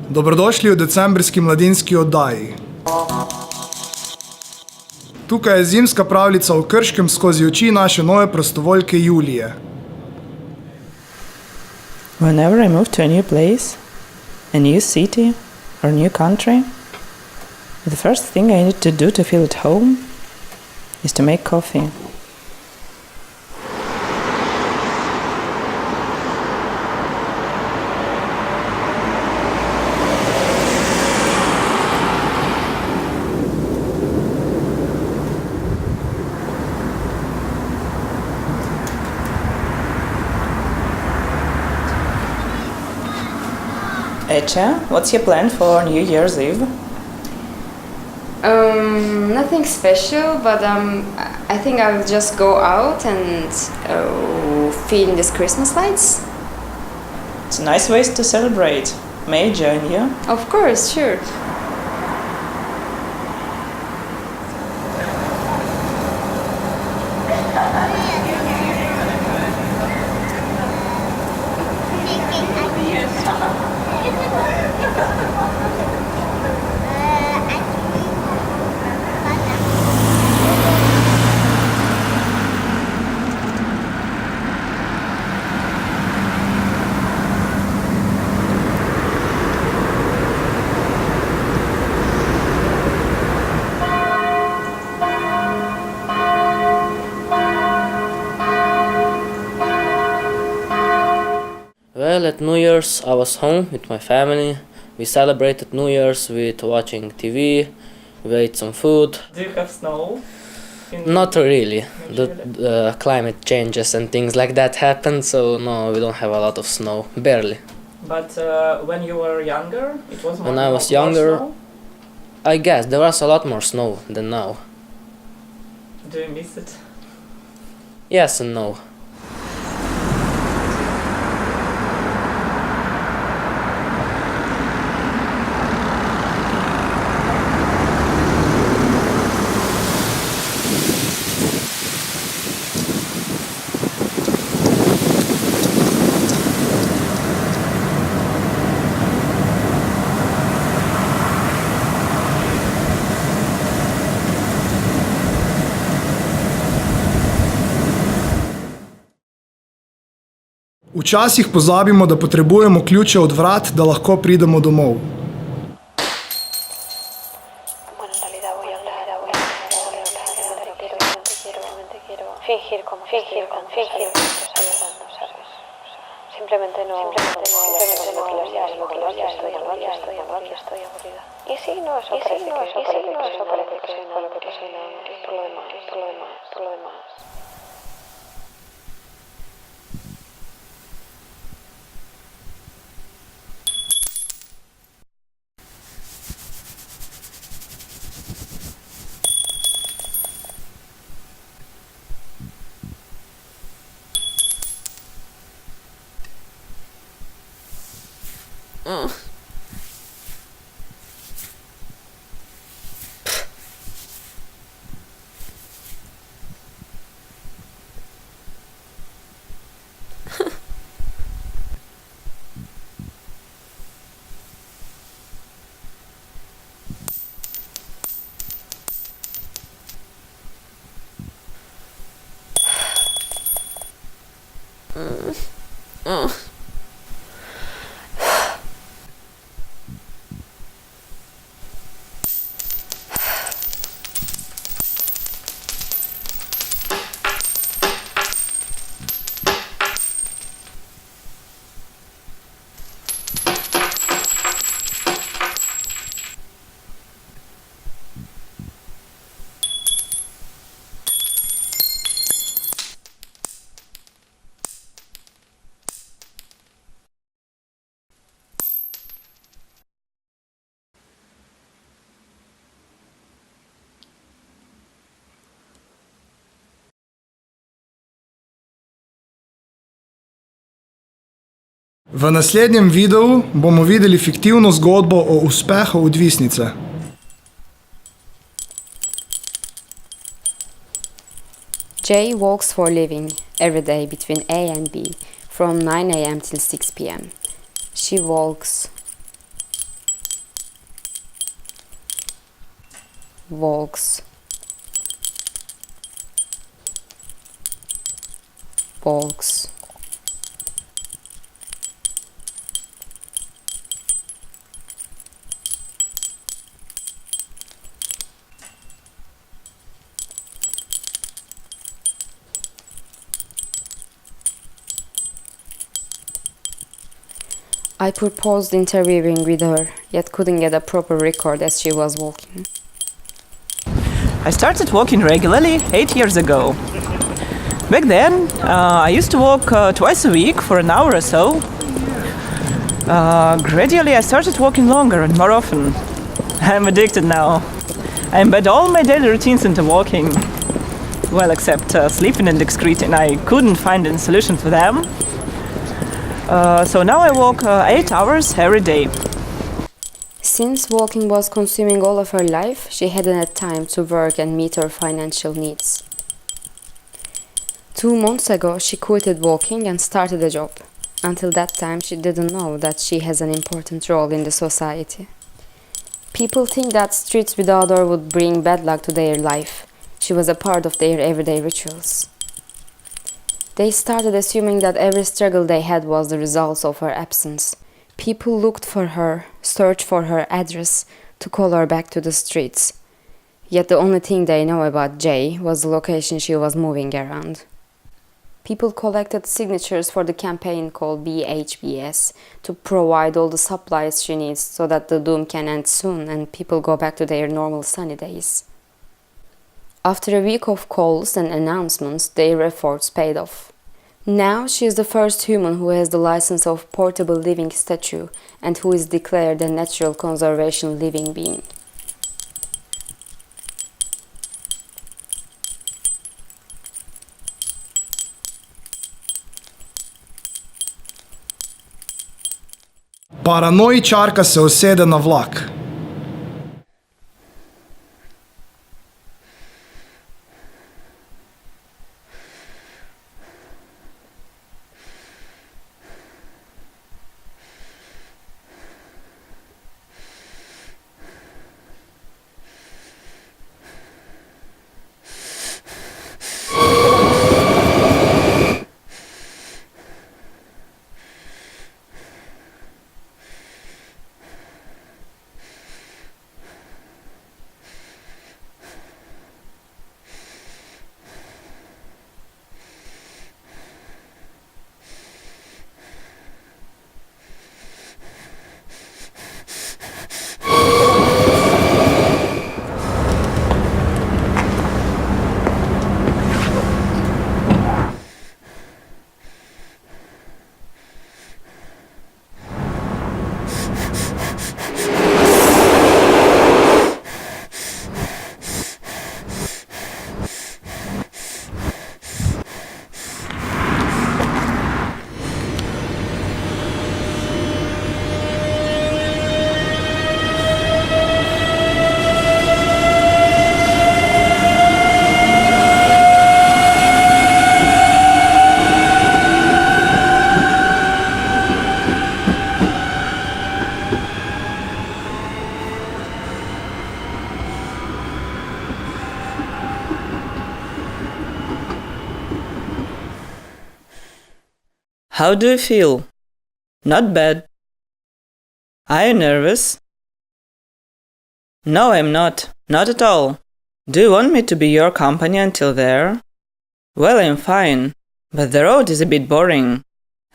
Dobrodošli v decembrski Mladinski oddaji. Tukaj je zimska pravljica o Krškem skozi oči naše nove prostovoljke Julije. Whenever I move to a new place, a new city or a new country, the first thing I need to do to feel at home is to make coffee. Echa, what's your plan for New Year's Eve? Nothing special, but I think I will just go out and film these Christmas lights. It's a nice way to celebrate. May I join you? Of course, sure. Well, at New Year's I was home with my family. We celebrated New Year's with watching TV, we ate some food. Do you have snow? Not really. The climate changes and things like that happen, so no, we don't have a lot of snow, barely. But when you were younger, it was more. When I was younger, I guess there was a lot more snow than now. Do you miss it? Yes and no. Včasih pozabimo, da potrebujemo ključe od vrat, da lahko pridemo domov. V naslednjem videu bomo videli fiktivno zgodbo o uspehu odvisnice. Jay walks for a living every day between A and B, from 9 a.m. till 6 p.m. She walks walks, walks. I proposed interviewing with her, yet couldn't get a proper record as she was walking. I started walking regularly 8 years ago. Back then, I used to walk twice a week for an hour or so. Gradually, I started walking longer and more often. I'm addicted now. I embed all my daily routines into walking. Well, except sleeping and excreting. I couldn't find any solution for them. So now I walk 8 hours every day. Since walking was consuming all of her life, she hadn't had time to work and meet her financial needs. 2 months ago, she quitted walking and started a job. Until that time, she didn't know that she has an important role in the society. People think that streets without her would bring bad luck to their life. She was a part of their everyday rituals. They started assuming that every struggle they had was the result of her absence. People looked for her, searched for her address to call her back to the streets. Yet the only thing they know about Jay was the location she was moving around. People collected signatures for the campaign called BHBS to provide all the supplies she needs so that the doom can end soon and people go back to their normal sunny days. After a week of calls and announcements, their efforts paid off. Now she is the first human who has the license of portable living statue and who is declared a natural conservation living being. Paranoičarka se usede na vlak. How do you feel? Not bad. Are you nervous? No, I'm not. Not at all. Do you want me to be your company until there? Well, I'm fine, but the road is a bit boring.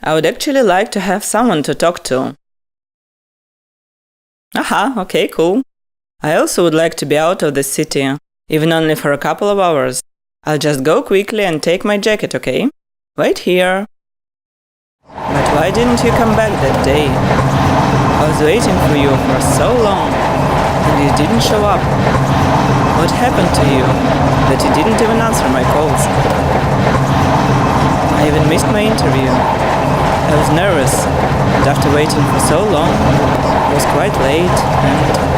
I would actually like to have someone to talk to. Aha, okay, cool. I also would like to be out of the city, even only for a couple of hours. I'll just go quickly and take my jacket, okay? Wait here. But why didn't you come back that day? I was waiting for you for so long, and you didn't show up. What happened to you that you didn't even answer my calls? I even missed my interview. I was nervous, and after waiting for so long, it was quite late and...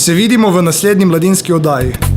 Se vidimo v naslednji mladinski oddaji.